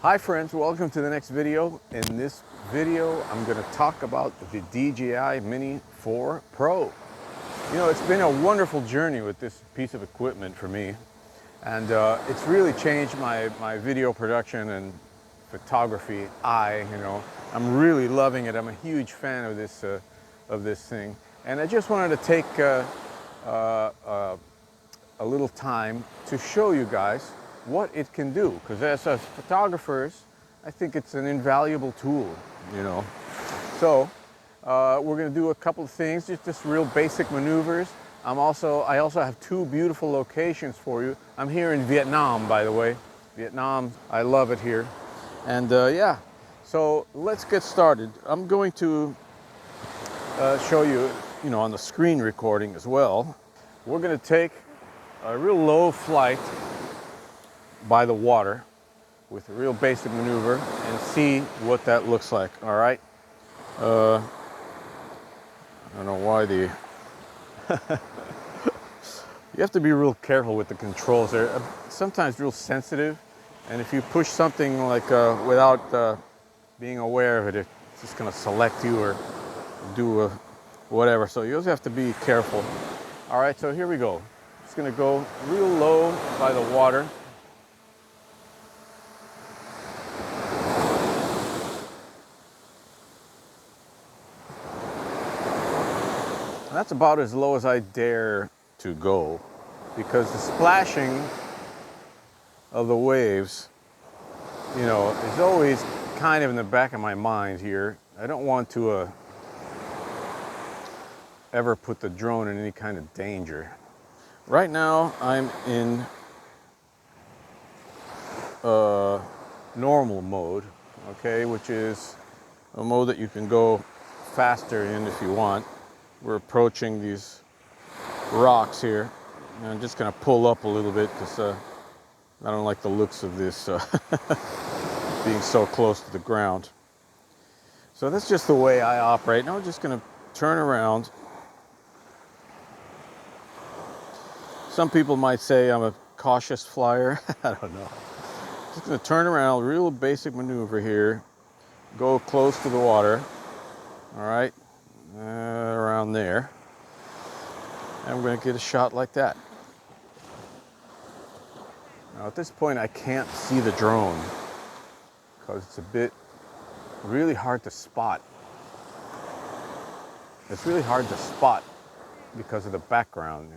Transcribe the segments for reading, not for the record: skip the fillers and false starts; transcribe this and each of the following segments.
Hi friends, welcome to the next video. In this video, I'm going to talk about the DJI Mini 4 Pro. You know, it's been a wonderful journey with this piece of equipment for me. And it's really changed my video production and photography I'm really loving it. I'm a huge fan of this thing. And I just wanted to take a little time to show you guys what it can do, because as photographers, I think it's an invaluable tool, you know. So we're going to do a couple of things, just real basic maneuvers. I also have two beautiful locations for you. I'm here in Vietnam, by the way. Vietnam, I love it here. And yeah, so let's get started. I'm going to show you, on the screen recording as well. We're going to take a real low flight by the water with a real basic maneuver and see what that looks like. All right. I don't know why you have to be real careful with the controls. They're sometimes real sensitive, and if you push something like without being aware of it, it's just going to select you or do whatever. So you always have to be careful. All right, so here we go. Just going to go real low by the water. That's about as low as I dare to go, because the splashing of the waves, is always kind of in the back of my mind here. I don't want to ever put the drone in any kind of danger. Right now, I'm in normal mode, okay, which is a mode that you can go faster in if you want. We're approaching these rocks here, and I'm just going to pull up a little bit because I don't like the looks of this being so close to the ground. So that's just the way I operate. Now I'm just going to turn around. Some people might say I'm a cautious flyer. I don't know. Just going to turn around, real basic maneuver here. Go close to the water. All right. Around there, and I'm going to get a shot like that. Now at this point I can't see the drone because it's really hard to spot. It's really hard to spot because of the background,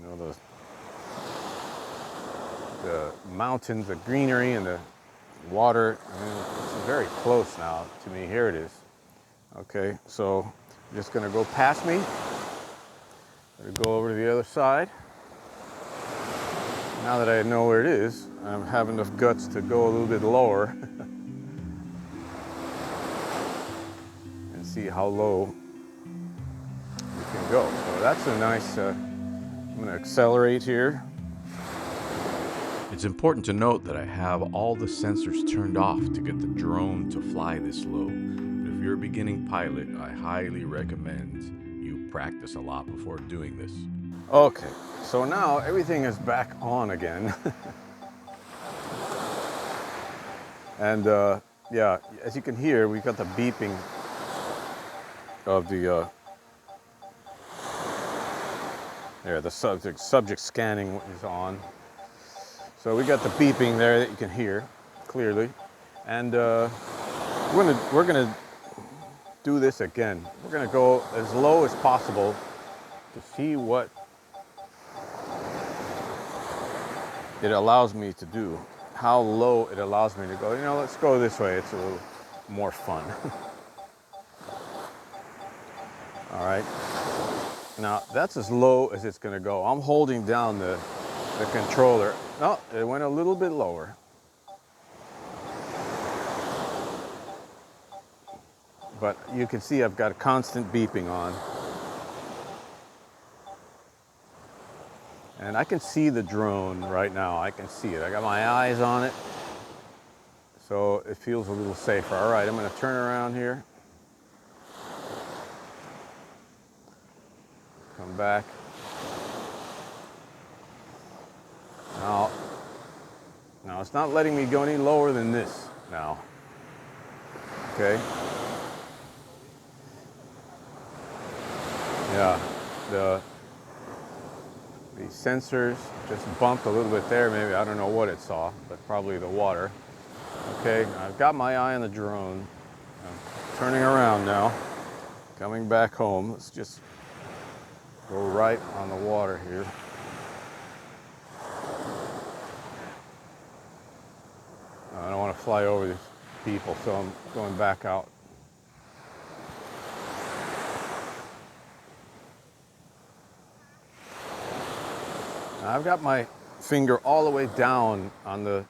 the mountains, the greenery, and the water. I mean, it's very close now to me. Here it is. Okay, so I'm just going to go past me. I'm going to go over to the other side. Now that I know where it is, I have enough guts to go a little bit lower and see how low we can go. So that's a nice, I'm going to accelerate here. It's important to note that I have all the sensors turned off to get the drone to fly this low. But if you're a beginning pilot, I highly recommend you practice a lot before doing this. Okay, so now everything is back on again. And yeah, as you can hear, we've got the beeping of the subject scanning is on. So we got the beeping there that you can hear clearly, and we're gonna do this again. We're gonna go as low as possible to see what it allows me to do, how low it allows me to go. Let's go this way. It's a little more fun. All right. Now that's as low as it's gonna go. I'm holding down the controller. Oh, it went a little bit lower. But you can see I've got a constant beeping on. And I can see the drone right now. I can see it. I got my eyes on it. So it feels a little safer. All right, I'm going to turn around here. Come back. Now it's not letting me go any lower than this now. Okay. Yeah, the sensors just bumped a little bit there. Maybe, I don't know what it saw, but probably the water. Okay, I've got my eye on the drone. I'm turning around now, coming back home. Let's just go right on the water here. I don't want to fly over these people, so I'm going back out. Now I've got my finger all the way down on the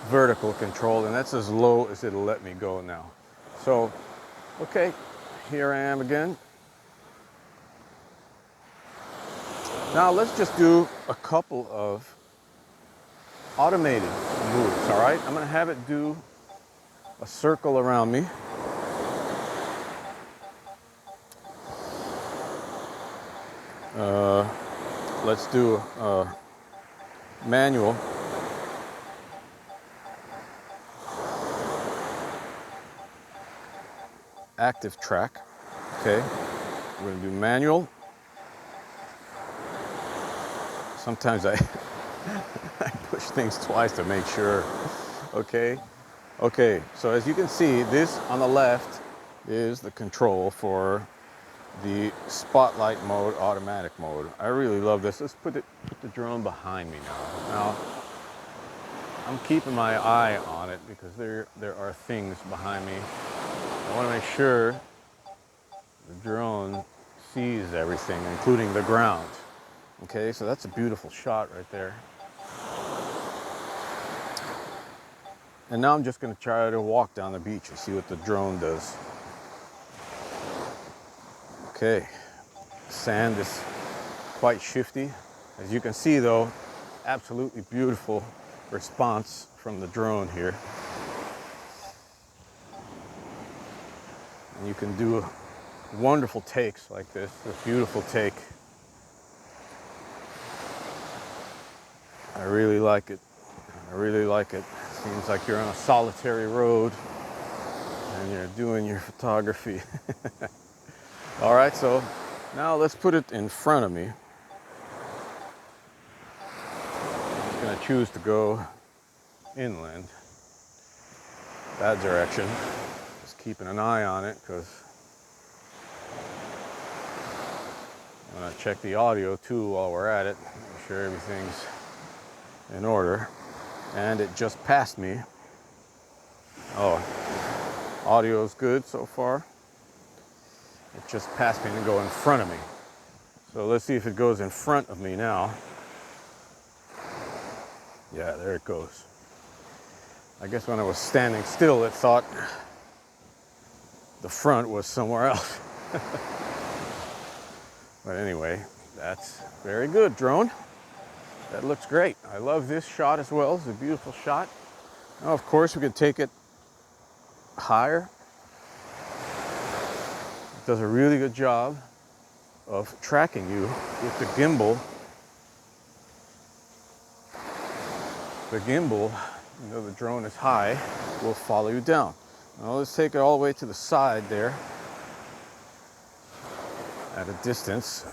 vertical control, and that's as low as it'll let me go now. So, okay, here I am again. Now let's just do a couple of automated moves, all right? I'm gonna have it do a circle around me. Let's do a manual. Active track, okay? We're gonna do manual. Sometimes I push things twice to make sure, okay? Okay, so as you can see, this on the left is the control for the spotlight mode, automatic mode. I really love this. Let's put the drone behind me now. Now, I'm keeping my eye on it because there are things behind me. I want to make sure the drone sees everything, including the ground. Okay, so that's a beautiful shot right there. And now I'm just going to try to walk down the beach and see what the drone does. Okay, sand is quite shifty. As you can see though, absolutely beautiful response from the drone here. And you can do wonderful takes like this beautiful take. I really like it. I really like it. Seems like you're on a solitary road and you're doing your photography. All right, so now let's put it in front of me. I'm gonna choose to go inland, that direction. Just keeping an eye on it because I'm gonna check the audio too while we're at it, make sure everything's in order. And it just passed me. Oh, audio's good so far. It just passed me to go in front of me. So let's see if it goes in front of me now. Yeah, there it goes. I guess when I was standing still, it thought the front was somewhere else. But anyway, that's very good, drone. That looks great. I love this shot as well. It's a beautiful shot. Now, of course, we can take it higher. It does a really good job of tracking you with the gimbal. The gimbal, you know, the drone is high, will follow you down. Now let's take it all the way to the side there at a distance.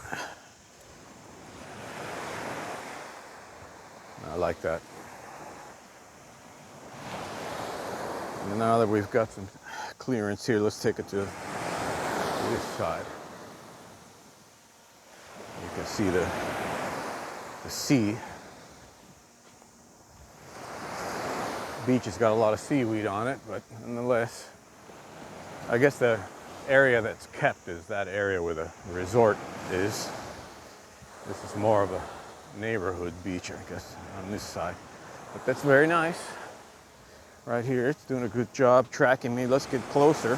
I like that. And now that we've got some clearance here, let's take it to this side. You can see the sea. The beach has got a lot of seaweed on it, but nonetheless, I guess the area that's kept is that area where the resort is. This is more of a neighborhood beach, I guess, on this side. But that's very nice. Right here, it's doing a good job tracking me. Let's get closer.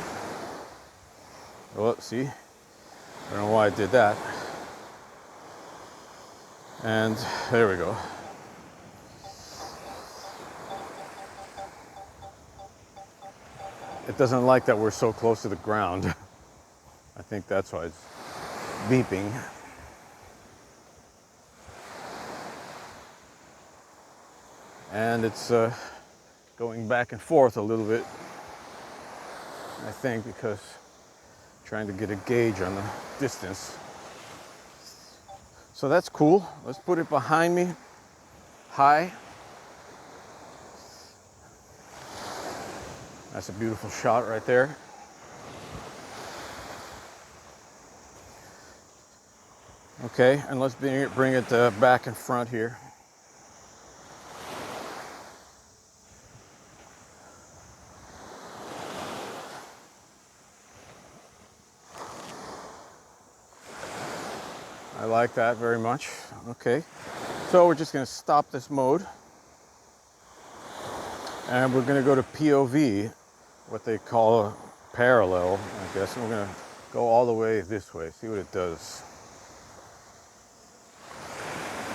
Oh, see? I don't know why I did that. And there we go. It doesn't like that we're so close to the ground. I think that's why it's beeping. And it's going back and forth a little bit. I think, because trying to get a gauge on the distance. So that's cool. Let's put it behind me, high. That's a beautiful shot right there. Okay, and let's bring it back in front here. I like that very much. Okay, so we're just going to stop this mode. And we're going to go to POV, what they call a parallel, I guess. And we're going to go all the way this way, see what it does.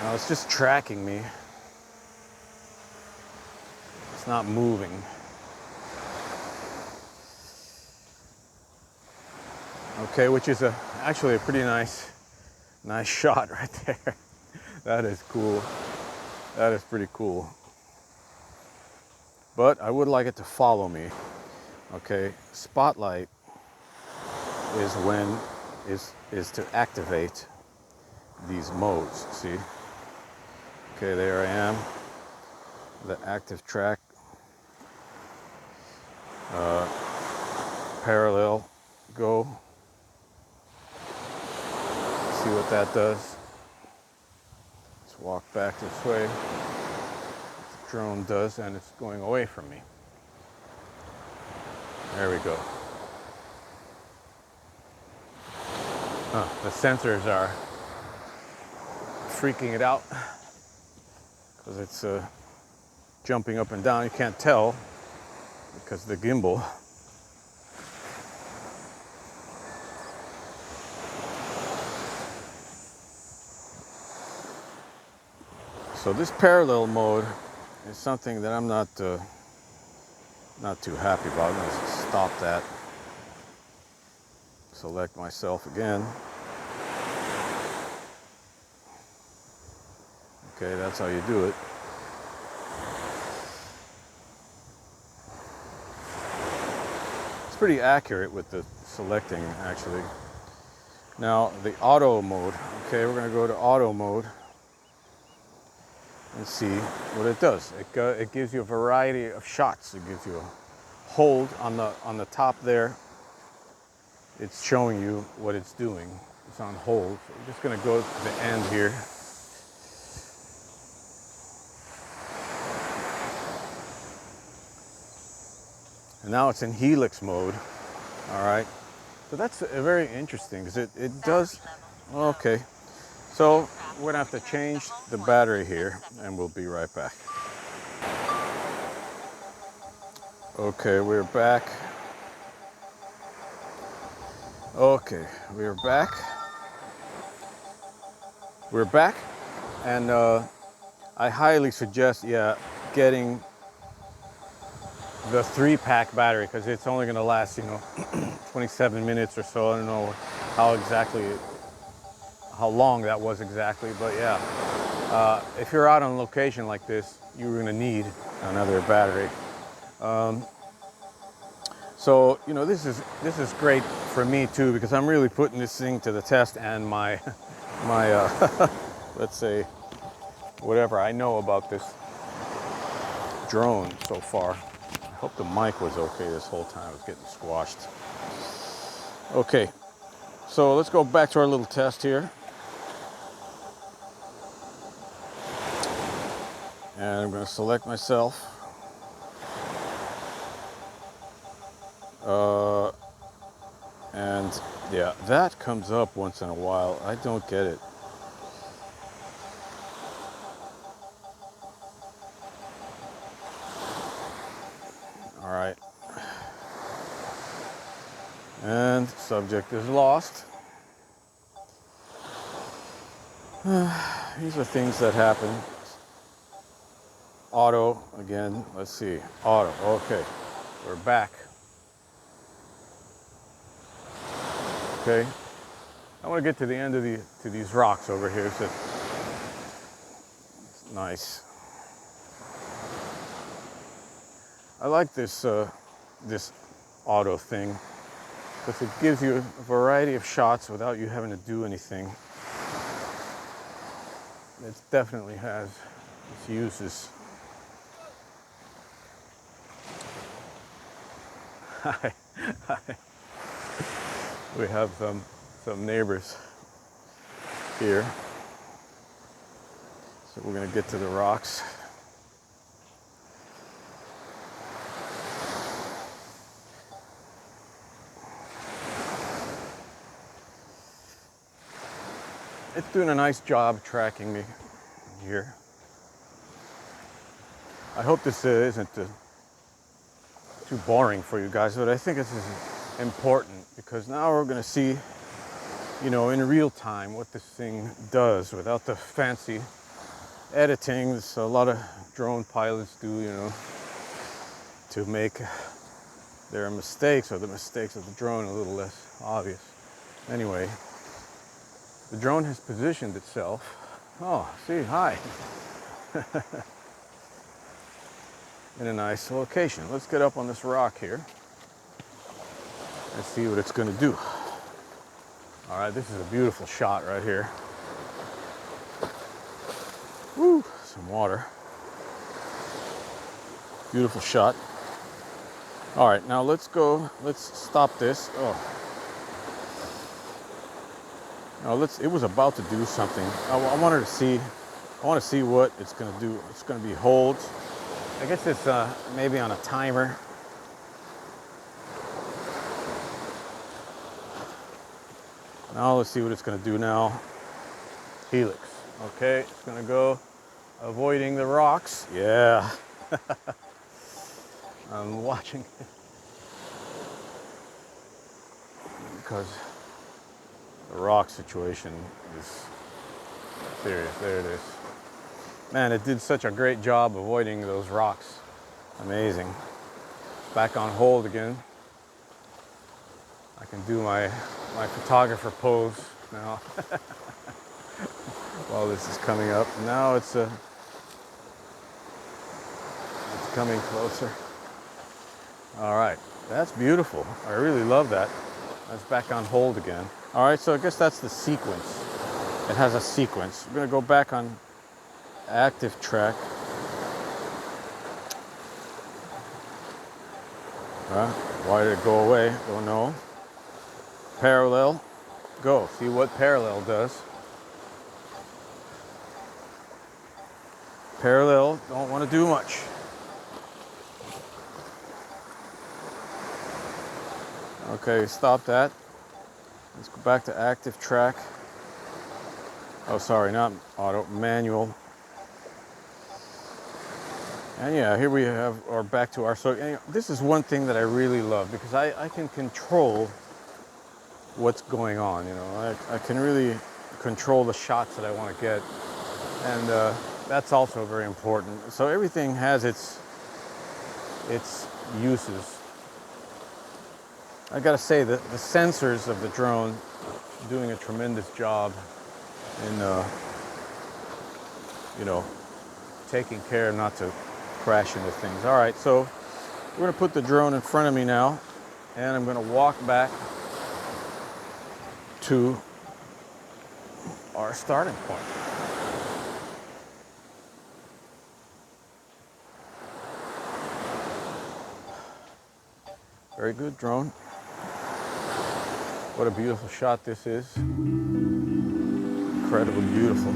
Now it's just tracking me. It's not moving. Okay, which is actually a pretty nice shot right there. That is cool. That is pretty cool. But I would like it to follow me. Okay, spotlight is to activate these modes. See? Okay, there I am. The active track, parallel, go. See what that does. Let's walk back this way. The drone does, and it's going away from me. There we go. The sensors are freaking it out because it's jumping up and down. You can't tell because of the gimbal. So this parallel mode is something that I'm not too happy about. I'm going to stop that. Select myself again. Okay, that's how you do it. It's pretty accurate with the selecting, actually. Now, the auto mode. Okay, we're going to go to auto mode and see what it does. It gives you a variety of shots. It gives you a hold on the top there. It's showing you what it's doing. It's on hold. So we're just going to go to the end here. And now it's in helix mode. All right. So that's very interesting because it does. Okay. So we're gonna have to change the battery here, and we'll be right back. Okay, we're back. Okay, we're back. We're back, and I highly suggest, getting the 3-pack battery because it's only gonna last, 27 minutes or so. I don't know how long that was exactly, but yeah. If you're out on location like this, you're gonna need another battery. So this is great for me too because I'm really putting this thing to the test, and my let's say whatever I know about this drone so far. I hope the mic was okay this whole time. It was getting squashed. Okay, so let's go back to our little test here. And I'm going to select myself. And yeah, that comes up once in a while. I don't get it. All right. And subject is lost. These are things that happen. Auto again. Let's see. Auto. Okay. We're back. Okay. I want to get to the end of these rocks over here. So it's nice. I like this auto thing, because it gives you a variety of shots without you having to do anything. It definitely has its uses. Hi. Hi. We have some neighbors here. So we're gonna get to the rocks. It's doing a nice job tracking me here. I hope this isn't too boring for you guys, but I think this is important because now we're gonna see, you know, in real time what this thing does without the fancy editing that a lot of drone pilots do, you know, to make their mistakes or the mistakes of the drone a little less obvious. Anyway, the drone has positioned itself. Oh, see, hi. In a nice location. Let's get up on this rock here and see what it's going to do. All right, this is a beautiful shot right here. Woo, some water. Beautiful shot. All right, now let's stop this. Oh. Now it was about to do something. I want to see what it's going to do. It's going to be holds. I guess it's maybe on a timer. Now let's see what it's going to do now. Helix. Okay, it's going to go avoiding the rocks. Yeah. I'm watching it because the rock situation is serious. There it is. Man, it did such a great job avoiding those rocks. Amazing. Back on hold again. I can do my photographer pose now while this is coming up. Now it's coming closer. All right, that's beautiful. I really love that. That's back on hold again. All right, so I guess that's the sequence. It has a sequence. We're gonna go back on active track. Why did it go away? Don't know. Parallel. Go. See what parallel does. Parallel, don't want to do much. Okay, stop that. Let's go back to active track. Oh, sorry, not auto, manual. And yeah, here we are back to our, so anyway, this is one thing that I really love because I can control what's going on, you know. I can really control the shots that I want to get. And that's also very important. So everything has its uses. I gotta say that the sensors of the drone are doing a tremendous job in, you know, taking care not to crash into things. All right, so we're gonna put the drone in front of me now, and I'm gonna walk back to our starting point. Very good, drone. What a beautiful shot this is. Incredibly beautiful.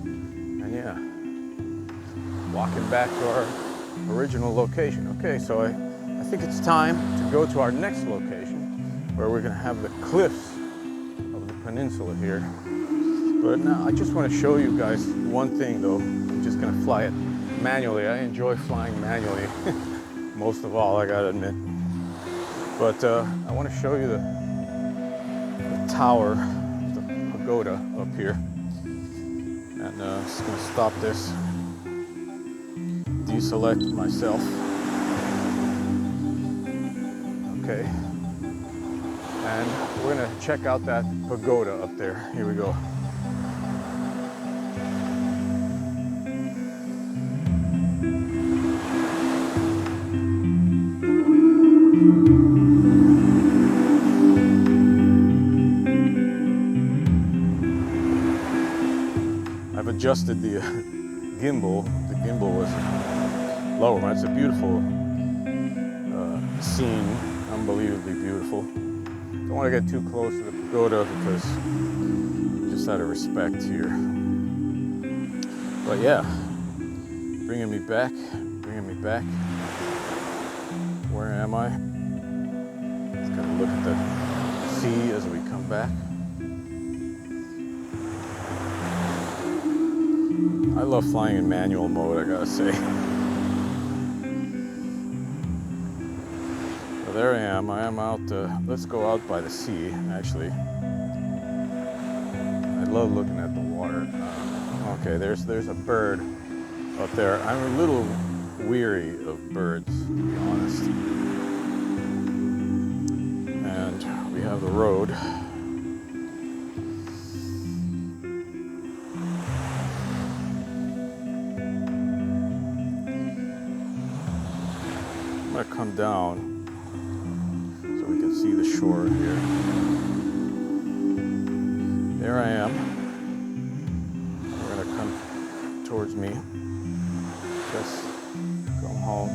And yeah, walking back to our original location. Okay, so I think it's time to go to our next location where we're gonna have the cliffs of the peninsula here. But now I just want to show you guys one thing though. I'm just gonna fly it manually. I enjoy flying manually. Most of all, I gotta admit. But I want to show you the tower, the pagoda up here. And just gonna stop this, deselect myself. Okay. And we're gonna check out that pagoda up there. Here we go. I've adjusted the gimbal. The gimbal was lower. It's a beautiful scene, unbelievably beautiful. Don't want to get too close to the pagoda because just out of respect here. But yeah, bringing me back. Where am I? Let's kind of look at the sea as we come back. I love flying in manual mode, I gotta say. So there I am out, let's go out by the sea, actually. I love looking at the water. Okay, there's a bird out there. I'm a little weary of birds, to be honest. And we have the road. I'm gonna come down so we can see the shore here. There I am. We're gonna come towards me. Just come home.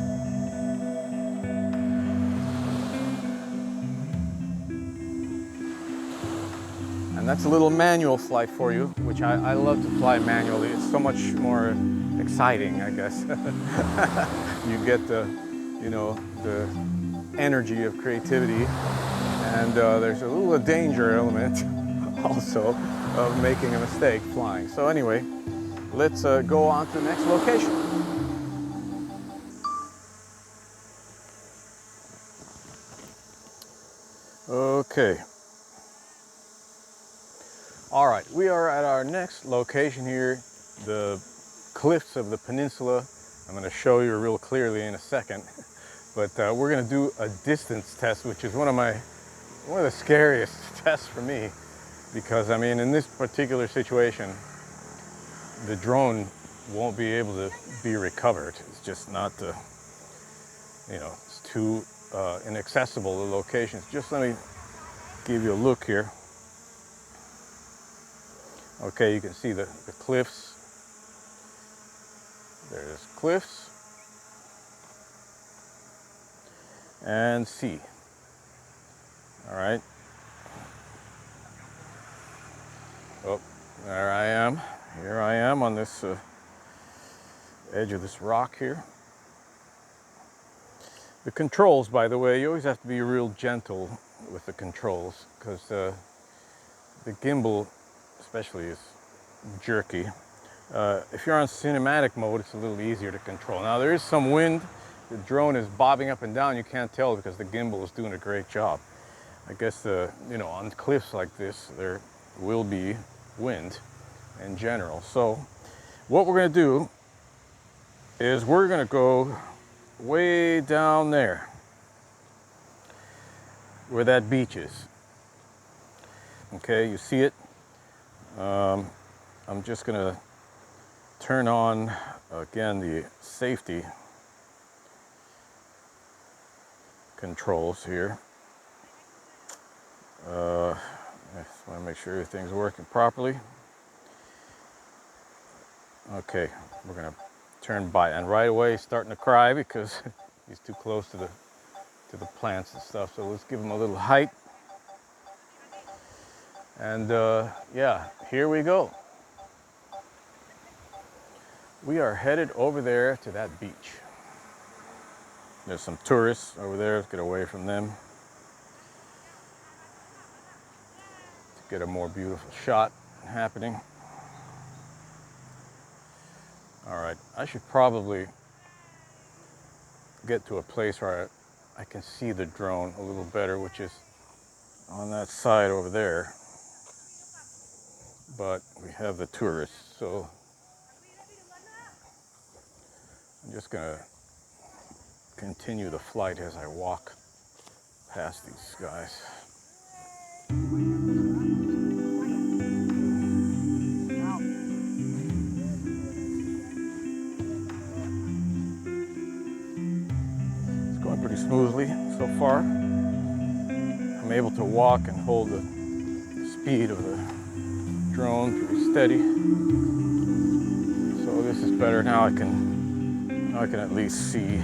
And that's a little manual flight for you, which I love to fly manually. It's so much more exciting, I guess. You get the, you know, the energy of creativity, and there's a little danger element also of making a mistake flying. So anyway, let's go on to the next location. Okay. All right, we are at our next location here, the cliffs of the peninsula. I'm going to show you real clearly in a second, but we're going to do a distance test, which is one of the scariest tests for me, because I mean, in this particular situation, the drone won't be able to be recovered. It's just not, you know, it's too inaccessible, the locations. Just let me give you a look here. Okay, you can see the cliffs. There's cliffs and sea. All right. Oh, there I am. Here I am on this edge of this rock here. The controls, by the way, you always have to be real gentle with the controls, because the gimbal especially is jerky. If you're on cinematic mode, it's a little easier to control. Now there is some wind. The drone is bobbing up and down. You can't tell because the gimbal is doing a great job. I guess you know, on cliffs like this, there will be wind in general. So what we're going to do is we're going to go way down there where that beach is. Okay, you see it? I'm just going to turn on again the safety controls here. I just want to make sure everything's working properly. Okay, we're going to turn by, and right away he's starting to cry because he's too close to the plants and stuff. So let's give him a little height. And yeah, here we go. We are headed over there to that beach. There's some tourists over there. Let's get away from them to get a more beautiful shot happening. All right, I should probably get to a place where I can see the drone a little better, which is on that side over there. But we have the tourists, so I'm just gonna continue the flight as I walk past these guys. It's going pretty smoothly so far. I'm able to walk and hold the speed of the drone pretty steady. So this is better. Now I can at least see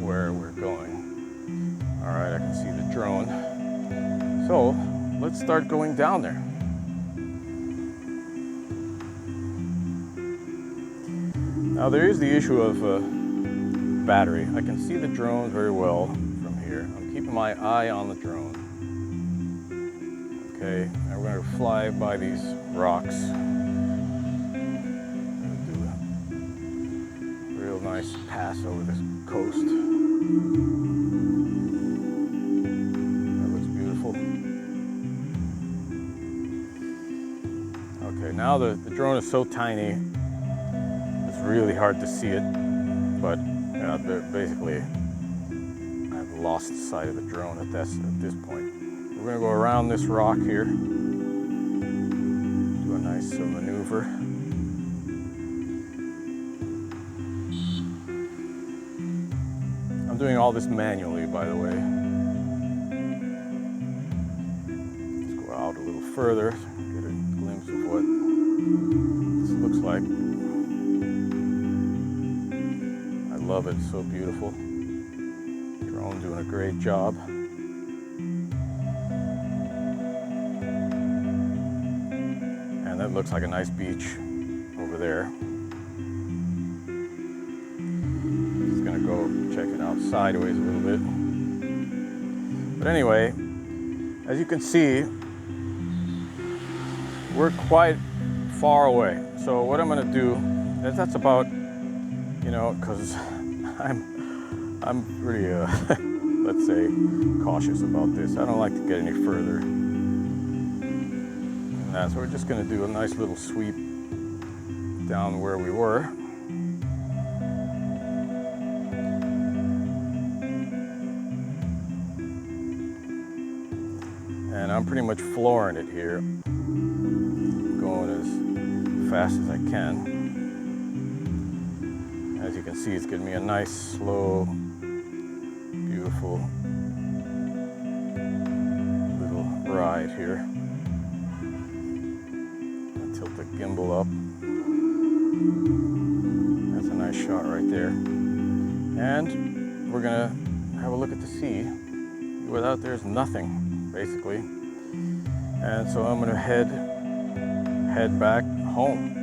where we're going. All right, I can see the drone. So let's start going down there. Now there is the issue of battery. I can see the drone very well from here. I'm keeping my eye on the drone. Okay, now we're going to fly by these rocks. I'm going to do a real nice pass over this coast. That looks beautiful. Okay, now the drone is so tiny, it's really hard to see it, but basically I've lost sight of the drone at this point. We're going to go around this rock here, do a nice maneuver. I'm doing all this manually, by the way. Let's go out a little further, get a glimpse of what this looks like. I love it, it's so beautiful. Drone doing a great job. And that looks like a nice beach over there. Just gonna go check it out sideways a little bit. But anyway, as you can see, we're quite far away. So what I'm gonna do, that's about, you know, because I'm pretty, let's say, cautious about this. I don't like to get any further. So we're just going to do a nice little sweep down where we were. And I'm pretty much flooring it here, going as fast as I can. As you can see, it's giving me a nice, slow, beautiful little ride here. Tilt the gimbal up. That's a nice shot right there. And we're gonna have a look at the sea. Without there's nothing, basically. And so I'm gonna head back home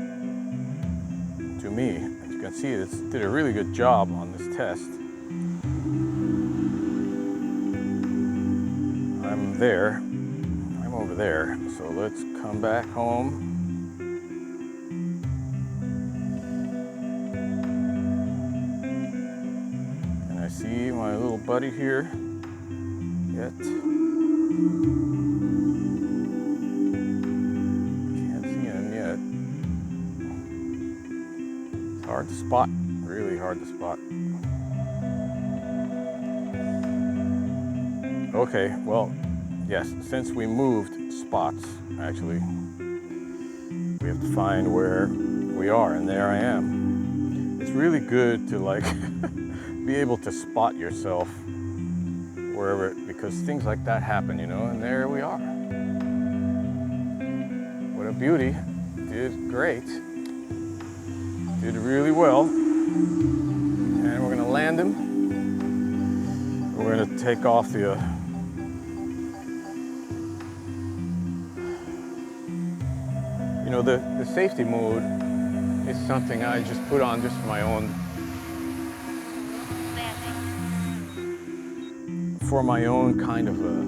to me. As you can see, it did a really good job on this test. I'm there. I'm over there. So let's come back home. I see my little buddy here yet. Can't see him yet. It's hard to spot, really hard to spot. Okay, well, yes, since we moved spots, actually, we have to find where we are, and there I am. It's really good to like be able to spot yourself wherever, because things like that happen, you know, and there we are. What a beauty. Did great. Did really well. And we're gonna land him. We're gonna take off the you know, the safety mode is something I just put on just for my own kind of a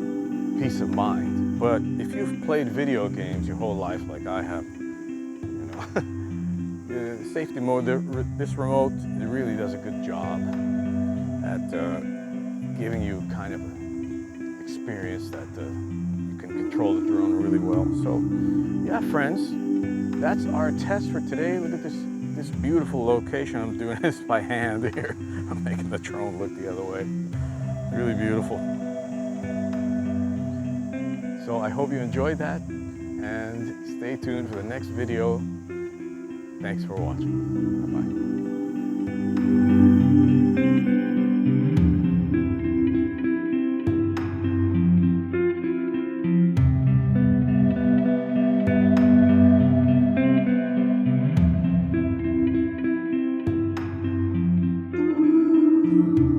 peace of mind. But if you've played video games your whole life like I have, you know, the safety mode, this remote, it really does a good job at giving you kind of an experience that you can control the drone really well. So yeah, friends, that's our test for today. Look at this beautiful location. I'm doing this by hand here. I'm making the drone look the other way. Really beautiful. So I hope you enjoyed that, and stay tuned for the next video. Thanks for watching. Bye-bye. you.